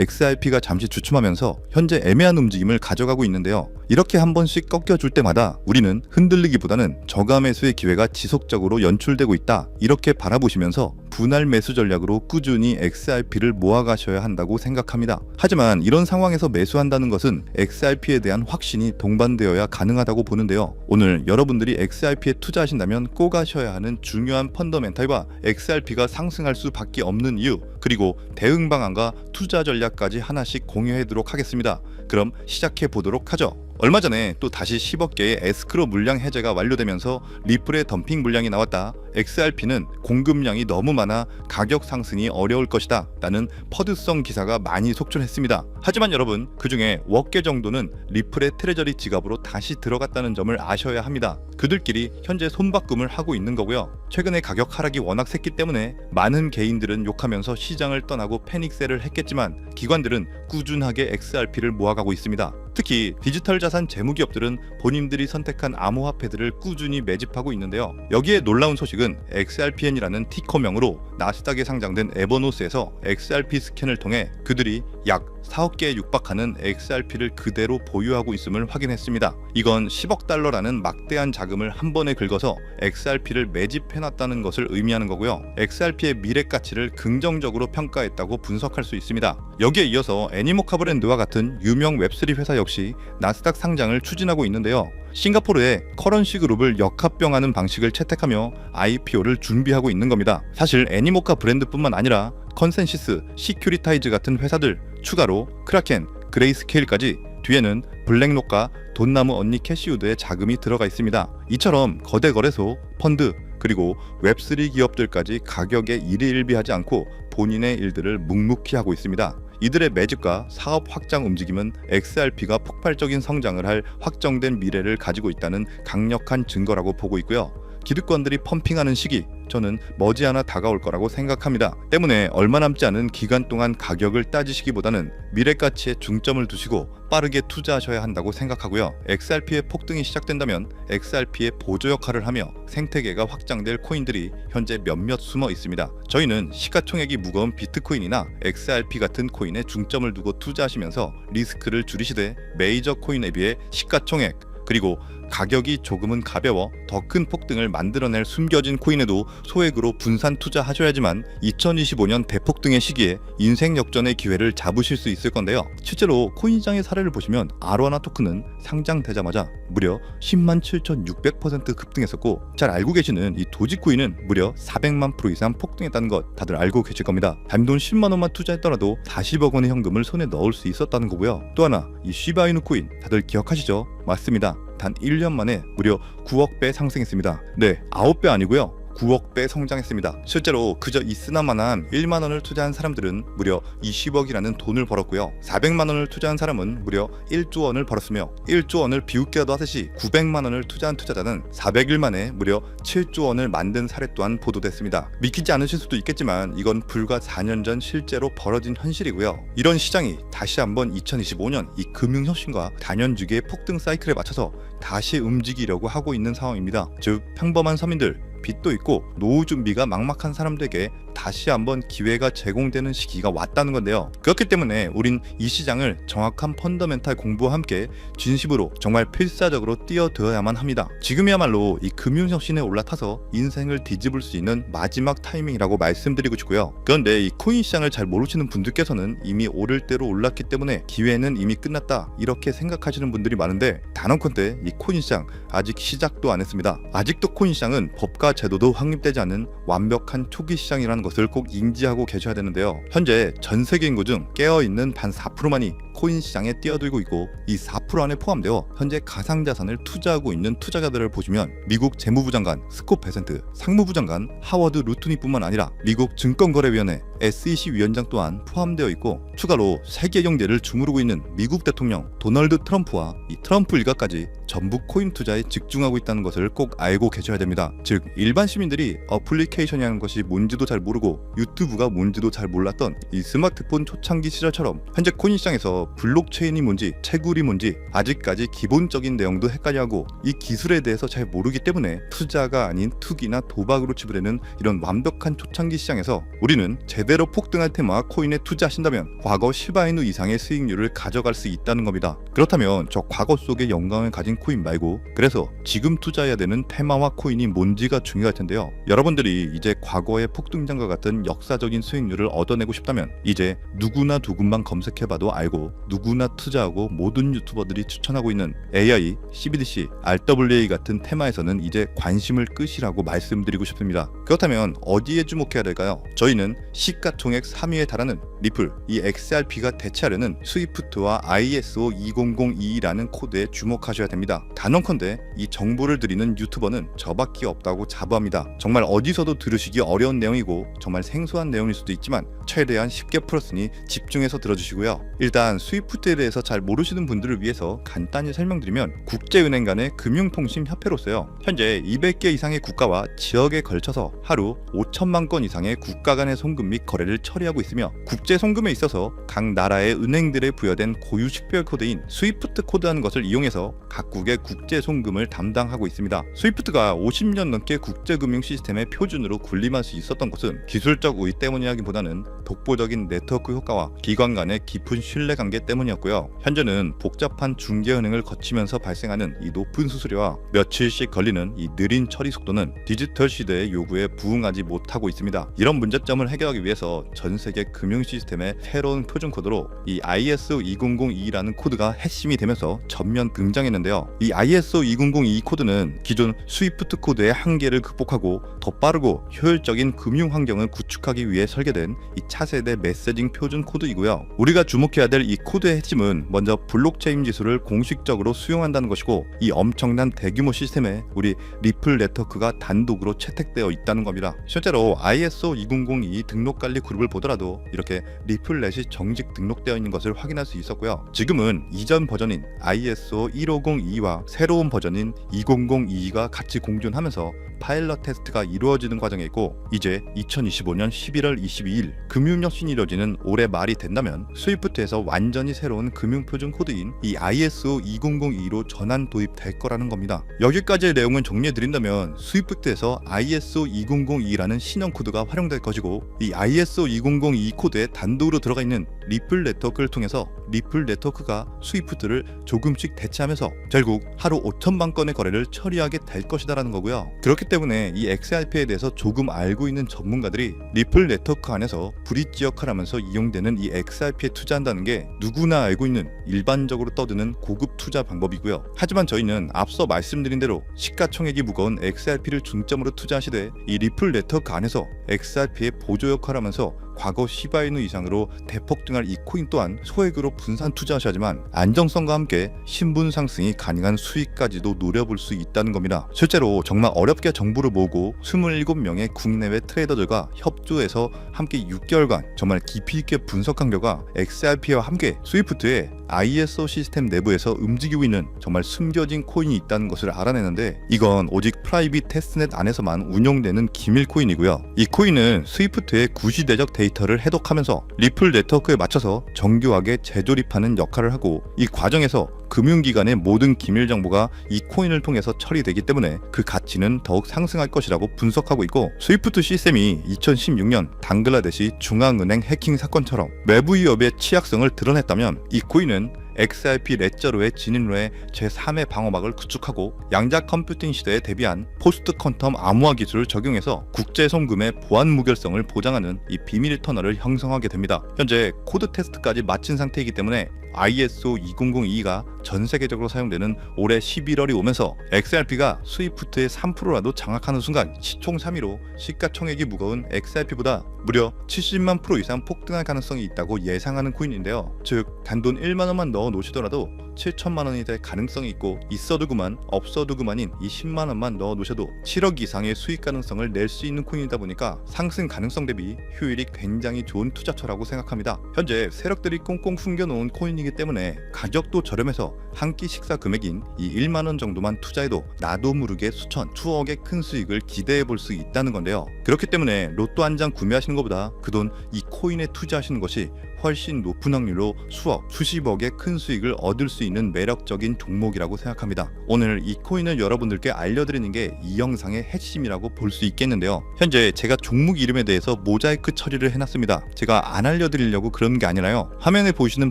XRP가 잠시 주춤하면서 현재 애매한 움직임을 가져가고 있는데요. 이렇게 한 번씩 꺾여줄 때마다 우리는 흔들리기보다는 저가 매수의 기회가 지속적으로 연출되고 있다, 이렇게 바라보시면서 분할 매수 전략으로 꾸준히 XRP를 모아가셔야 한다고 생각합니다. 하지만 이런 상황에서 매수한다는 것은 XRP에 대한 확신이 동반되어야 가능하다고 보는데요. 오늘 여러분들이 XRP에 투자하신다면 꼭 하셔야 하는 중요한 펀더멘탈과 XRP가 상승할 수밖에 없는 이유, 그리고 대응 방안과 투자 전략까지 하나씩 공유하도록 하겠습니다. 그럼 시작해 보도록 하죠. 얼마 전에 또 다시 10억 개의 에스크로 물량 해제가 완료되면서 리플의 덤핑 물량이 나왔다. XRP는 공급량이 너무 많아 가격 상승이 어려울 것이다 라는 퍼드성 기사가 많이 속출했습니다. 하지만 여러분, 그 중에 억 개 정도는 리플의 트레저리 지갑으로 다시 들어갔다는 점을 아셔야 합니다. 그들끼리 현재 손바꿈을 하고 있는 거고요. 최근에 가격 하락이 워낙 셌기 때문에 많은 개인들은 욕하면서 시장을 떠나고 패닉셀을 했겠지만 기관들은 꾸준하게 XRP를 모아가고 있습니다. 특히 디지털 자산 재무기업들은 본인들이 선택한 암호화폐들을 꾸준히 매집하고 있는데요. 여기에 놀라운 소식은 XRPN이라는 티커명으로 나스닥에 상장된 에버노스에서 XRP 스캔을 통해 그들이 약 4억 개에 육박하는 XRP를 그대로 보유하고 있음을 확인했습니다. 이건 10억 달러라는 막대한 자금을 한 번에 긁어서 XRP를 매집해놨다는 것을 의미하는 거고요. XRP의 미래 가치를 긍정적으로 평가했다고 분석할 수 있습니다. 여기에 이어서 애니모카 브랜드와 같은 유명 웹3 회사 역시 나스닥 상장을 추진하고 있는데요. 싱가포르의 커런시 그룹을 역합병하는 방식을 채택하며 IPO를 준비하고 있는 겁니다. 사실 애니모카 브랜드뿐만 아니라 컨센시스, 시큐리타이즈 같은 회사들, 추가로 크라켄, 그레이스케일까지 뒤에는 블랙록과 돈나무 언니 캐시우드의 자금이 들어가 있습니다. 이처럼 거대 거래소, 펀드, 그리고 웹3 기업들까지 가격에 일희일비하지 않고 본인의 일들을 묵묵히 하고 있습니다. 이들의 매집과 사업 확장 움직임은 XRP가 폭발적인 성장을 할 확정된 미래를 가지고 있다는 강력한 증거라고 보고 있고요. 기득권들이 펌핑하는 시기, 저는 머지않아 다가올 거라고 생각합니다. 때문에 얼마 남지 않은 기간 동안 가격을 따지시기보다는 미래 가치에 중점을 두시고 빠르게 투자하셔야 한다고 생각하고요. XRP의 폭등이 시작된다면 XRP의 보조 역할을 하며 생태계가 확장될 코인들이 현재 몇몇 숨어 있습니다. 저희는 시가총액이 무거운 비트코인이나 XRP 같은 코인에 중점을 두고 투자하시면서 리스크를 줄이시되 메이저 코인에 비해 시가총액, 그리고 가격이 조금은 가벼워 더 큰 폭등을 만들어낼 숨겨진 코인에도 소액으로 분산 투자하셔야지만 2025년 대폭등의 시기에 인생 역전의 기회를 잡으실 수 있을 건데요. 실제로 코인시장의 사례를 보시면 아로하나 토큰은 상장되자마자 무려 107,600% 급등했었고, 잘 알고 계시는 이 도지코인은 무려 400만 % 이상 폭등했다는 것 다들 알고 계실 겁니다. 단돈 10만 원만 투자했더라도 40억 원의 현금을 손에 넣을 수 있었다는 거고요. 또 하나, 이 시바이누 코인 다들 기억하시죠? 맞습니다. 단 1년 만에 무려 9억 배 상승했습니다. 네, 9배 아니고요. 9억 배 성장했습니다. 실제로 그저 있으나마나한 1만 원을 투자한 사람들은 무려 20억이라는 돈을 벌었고요. 400만 원을 투자한 사람은 무려 1조 원을 벌었으며 1조 원을 비웃기라도 하듯이 900만 원을 투자한 투자자는 400일 만에 무려 7조 원을 만든 사례 또한 보도됐습니다. 믿기지 않으실 수도 있겠지만 이건 불과 4년 전 실제로 벌어진 현실이고요. 이런 시장이 다시 한번 2025년 이 금융혁신과 단연주기의 폭등 사이클에 맞춰서 다시 움직이려고 하고 있는 상황입니다. 즉, 평범한 서민들, 빚도 있고 노후 준비가 막막한 사람들에게 다시 한번 기회가 제공되는 시기가 왔다는 건데요. 그렇기 때문에 우린 이 시장을 정확한 펀더멘탈 공부와 함께 진심으로 정말 필사적으로 뛰어들어야만 합니다. 지금이야말로 이 금융혁신에 올라타서 인생을 뒤집을 수 있는 마지막 타이밍이라고 말씀드리고 싶고요. 그런데 이 코인 시장을 잘 모르시는 분들께서는 이미 오를 대로 올랐기 때문에 기회는 이미 끝났다, 이렇게 생각하시는 분들이 많은데, 단언컨대 이 코인 시장 아직 시작도 안 했습니다. 아직도 코인 시장은 법과 제도도 확립되지 않은 완벽한 초기 시장이라는 것을 꼭 인지하고 계셔야 되는데요. 현재 전 세계 인구 중 깨어있는 반 4%만이 코인 시장에 뛰어들고 있고, 이 4% 안에 포함되어 현재 가상자산을 투자하고 있는 투자자들을 보시면 미국 재무부 장관 스콧 베센트, 상무부 장관 하워드 루트니뿐만 아니라 미국 증권거래위원회 SEC 위원장 또한 포함되어 있고, 추가로 세계 경제를 주무르고 있는 미국 대통령 도널드 트럼프와 이 트럼프 일가까지 전부 코인 투자에 집중하고 있다는 것을 꼭 알고 계셔야 됩니다. 즉, 일반 시민들이 어플리케이션이라는 것이 뭔지도 잘 모르고 유튜브가 뭔지도 잘 몰랐던 이 스마트폰 초창기 시절처럼 현재 코인 시장에서 블록체인이 뭔지 채굴이 뭔지 아직까지 기본적인 내용도 헷갈려하고 이 기술에 대해서 잘 모르기 때문에 투자가 아닌 투기나 도박으로 치부되는 이런 완벽한 초창기 시장에서 우리는 제대로 폭등할 테마와 코인에 투자하신다면 과거 시바이누 이상의 수익률을 가져갈 수 있다는 겁니다. 그렇다면 저 과거 속의 영광을 가진 코인 말고 그래서 지금 투자해야 되는 테마와 코인이 뭔지가 중요할 텐데요. 여러분들이 이제 과거의 폭등장과 같은 역사적인 수익률을 얻어내고 싶다면 이제 누구나 두군만 검색해봐도 알고 누구나 투자하고 모든 유튜버들이 추천하고 있는 AI, CBDC, RWA 같은 테마에서는 이제 관심을 끄시라고 말씀드리고 싶습니다. 그렇다면 어디에 주목해야 될까요? 저희는 시가총액 3위에 달하는 리플, 이 XRP가 대체하려는 스위프트와 ISO 20022라는 코드에 주목하셔야 됩니다. 단언컨대 이 정보를 드리는 유튜버는 저밖에 없다고 자부합니다. 정말 어디서도 들으시기 어려운 내용이고 정말 생소한 내용일 수도 있지만 최대한 쉽게 풀었으니 집중해서 들어주시고요. 일단 스위프트에 대해서 잘 모르시는 분들을 위해서 간단히 설명드리면 국제은행 간의 금융통신협회로서요. 현재 200개 이상의 국가와 지역에 걸쳐서 하루 5천만 건 이상의 국가 간의 송금 및 거래를 처리하고 있으며 국제 송금에 있어서 각 나라의 은행들에 부여된 고유 식별 코드인 스위프트 코드라는 것을 이용해서 각국의 국제 송금을 담당하고 있습니다. 스위프트가 50년 넘게 국제금융 시스템의 표준으로 군림할 수 있었던 것은 기술적 우위 때문이라기보다는 독보적인 네트워크 효과와 기관 간의 깊은 신뢰관계 때문이었고요. 현재는 복잡한 중개은행을 거치면서 발생하는 이 높은 수수료와 며칠씩 걸리는 이 느린 처리 속도는 디지털 시대의 요구에 부응하지 못하고 있습니다. 이런 문제점을 해결하기 위해서 전 세계 금융 시스템의 새로운 표준 코드로 이 ISO 2002라는 코드가 핵심이 되면서 전면 등장했는데요. 이 ISO 2002 코드는 기존 스위프트 코드의 한계를 극복하고 더 빠르고 효율적인 금융 환경을 구축하기 위해 설계된 이 차세대 메시징 표준 코드이고요. 우리가 주목해야 될 이 코드의 핵심은 먼저 블록체인 기술을 공식적으로 수용한다는 것이고 이 엄청난 대규모 시스템에 우리 리플 네트워크가 단독으로 채택되어 있다는 겁니다. 실제로 ISO 2002 등록관리 그룹을 보더라도 이렇게 리플넷이 정식 등록되어 있는 것을 확인할 수 있었고요. 지금은 이전 버전인 ISO 1502와 새로운 버전인 2002가 같이 공존하면서 파일럿 테스트가 이루어지는 과정에 있고 이제 2025년 11월 22일 금융혁신이 이루어지는 올해 말이 된다면 스위프트에서 완전히 새로운 금융표준 코드인 이 ISO 2002로 전환 도입될 거라는 겁니다. 여기까지의 내용은 정리해드린다면 스위프트에서 ISO 2002라는 신형 코드가 활용될 것이고 이 ISO 2002 코드에 단독으로 들어가 있는 리플 네트워크를 통해서 리플 네트워크가 스위프트를 조금씩 대체하면서 결국 하루 5천만 건의 거래를 처리하게 될 것이다라는 거고요. 그렇기 때문에 이 XRP에 대해서 조금 알고 있는 전문가들이 리플 네트워크 안에서 브릿지 역할을 하면서 이용되는 이 XRP에 투자한다는 게 누구나 알고 있는 일반적으로 떠드는 고급 투자 방법이고요. 하지만 저희는 앞서 말씀드린 대로 시가총액이 무거운 XRP를 중점으로 투자하시되 이 리플 네트워크 안에서 XRP의 보조 역할을 하면서 과거 시바이누 이상으로 대폭등할 이 코인 또한 소액으로 분산 투자하셔야지만 안정성과 함께 신분 상승이 가능한 수익까지도 노려볼 수 있다는 겁니다. 실제로 정말 어렵게 정보를 모으고 27명의 국내외 트레이더들과 협조해서 함께 6개월간 정말 깊이 있게 분석한 결과 XRP와 함께 스위프트의 ISO 시스템 내부에서 움직이고 있는 정말 숨겨진 코인이 있다는 것을 알아내는데 이건 오직 프라이빗 테스트넷 안에서만 운용되는 기밀 코인이고요. 이 코인은 스위프트의 구시대적 데이터를 해독하면서 리플 네트워크에 맞춰서 정교하게 재조립하는 역할을 하고 이 과정에서 금융기관의 모든 기밀 정보가 이 코인을 통해서 처리되기 때문에 그 가치는 더욱 상승할 것이라고 분석하고 있고 스위프트 시스템이 2016년 방글라데시 중앙은행 해킹 사건처럼 외부 위협의 취약성을 드러냈다면 이 코인은 XRP 레저로의 진입로에 제3의 방어막을 구축하고 양자 컴퓨팅 시대에 대비한 포스트 퀀텀 암호화 기술을 적용해서 국제 송금의 보안 무결성을 보장하는 이 비밀 터널을 형성하게 됩니다. 현재 코드 테스트까지 마친 상태이기 때문에 ISO 2002가 전 세계적으로 사용되는 올해 11월이 오면서 XRP가 스위프트의 3%라도 장악하는 순간 시총 3위로 시가총액이 무거운 XRP보다 무려 70만 프로 이상 폭등할 가능성이 있다고 예상하는 코인인데요. 즉 단돈 1만 원만 넣어 놓으시더라도 7천만 원이 될 가능성이 있고 있어도 그만 없어도 그만인 이 10만 원만 넣어 놓으셔도 7억 이상의 수익 가능성을 낼 수 있는 코인이다 보니까 상승 가능성 대비 효율이 굉장히 좋은 투자처라고 생각합니다. 현재 세력들이 꽁꽁 숨겨놓은 코인이기 때문에 가격도 저렴해서 한 끼 식사 금액인 이 1만 원 정도만 투자해도 나도 모르게 수천, 수억의 큰 수익을 기대해 볼 수 있다는 건데요. 그렇기 때문에 로또 한 장 구매하시는 것보다 그 돈 이 코인에 투자하시는 것이 훨씬 높은 확률로 수억, 수십억의 큰 수익을 얻을 수 있는 매력적인 종목이라고 생각합니다. 오늘 이 코인을 여러분들께 알려드리는 게 이 영상의 핵심이라고 볼 수 있겠는데요. 현재 제가 종목 이름에 대해서 모자이크 처리를 해놨습니다. 제가 안 알려드리려고 그런 게 아니라요. 화면에 보이시는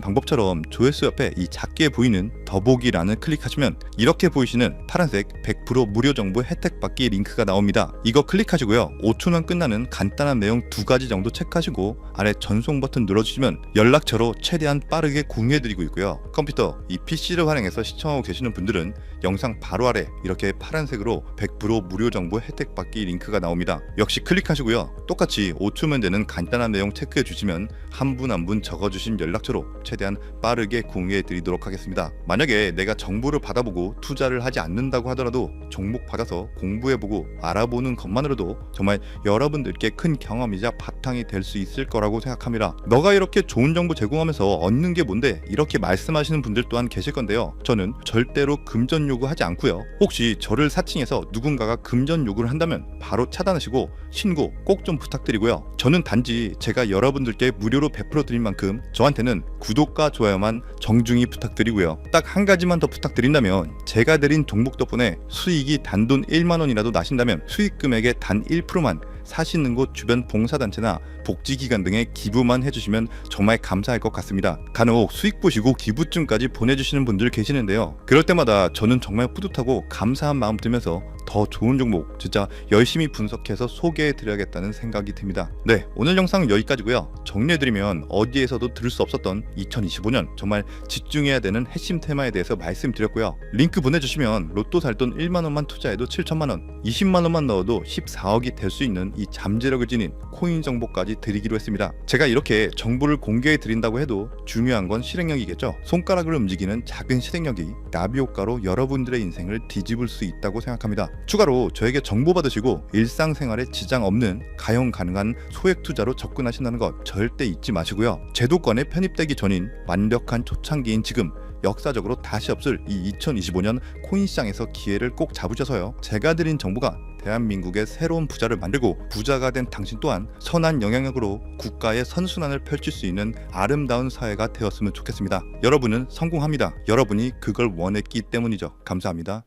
방법처럼 조회수 옆에 이 작게 보이는 더보기란을 클릭하시면 이렇게 보이시는 파란색 100% 무료 정보 혜택 받기 링크가 나옵니다. 이거 클릭하시고요. 5초면 끝나는 간단한 내용 2가지 정도 체크하시고 아래 전송 버튼 눌러주시면 연락처로 최대한 빠르게 공유해드리고 있고요. 컴퓨터, 이 PC를 활용해서 시청하고 계시는 분들은 영상 바로 아래 이렇게 파란색으로 100% 무료 정보 혜택 받기 링크가 나옵니다. 역시 클릭하시고요. 똑같이 5초면 되는 간단한 내용 체크해 주시면 한 분 한 분 적어주신 연락처로 최대한 빠르게 공유해 드리도록 하겠습니다. 만약에 내가 정보를 받아보고 투자를 하지 않는다고 하더라도 종목 받아서 공부해보고 알아보는 것만으로도 정말 여러분들께 큰 경험이자 바탕이 될 수 있을 거라고 생각합니다. 너가 이렇게 좋은 정보 제공하면서 얻는 게 뭔데? 이렇게 말씀하시는 분들 또한 계실 건데요. 저는 절대로 금전 요구하지 않고요. 혹시 저를 사칭해서 누군가가 금전 요구를 한다면 바로 차단하시고 신고 꼭 좀 부탁드리고요. 저는 단지 제가 여러분들께 무료로 베풀어 드린 만큼 저한테는 구독과 좋아요만 정중히 부탁드리고요. 딱 한 가지만 더 부탁드린다면 제가 드린 종목 덕분에 수익이 단돈 1만원이라도 나신다면 수익 금액의 단 1%만 사시는 곳 주변 봉사단체나 복지기관 등에 기부만 해주시면 정말 감사할 것 같습니다. 간혹 수익 보시고 기부증까지 보내주시는 분들 계시는데요. 그럴 때마다 저는 정말 뿌듯하고 감사한 마음 들면서 더 좋은 종목 진짜 열심히 분석해서 소개해드려야겠다는 생각이 듭니다. 네, 오늘 영상은 여기까지고요. 정리해드리면 어디에서도 들을 수 없었던 2025년 정말 집중해야 되는 핵심 테마에 대해서 말씀드렸고요. 링크 보내주시면 로또 살 돈 1만원만 투자해도 7천만원, 20만원만 넣어도 14억이 될 수 있는 이 잠재력을 지닌 코인 정보까지 드리기로 했습니다. 제가 이렇게 정보를 공개해 드린다고 해도 중요한 건 실행력이겠죠. 손가락을 움직이는 작은 실행력이 나비 효과로 여러분들의 인생을 뒤집을 수 있다고 생각합니다. 추가로 저에게 정보 받으시고 일상생활에 지장 없는 가용 가능한 소액 투자로 접근하신다는 것 절대 잊지 마시고요. 제도권에 편입되기 전인 완벽한 초창기인 지금 역사적으로 다시 없을 이 2025년 코인 시장에서 기회를 꼭 잡으셔서요. 제가 드린 정보가 대한민국의 새로운 부자를 만들고 부자가 된 당신 또한 선한 영향력으로 국가의 선순환을 펼칠 수 있는 아름다운 사회가 되었으면 좋겠습니다. 여러분은 성공합니다. 여러분이 그걸 원했기 때문이죠. 감사합니다.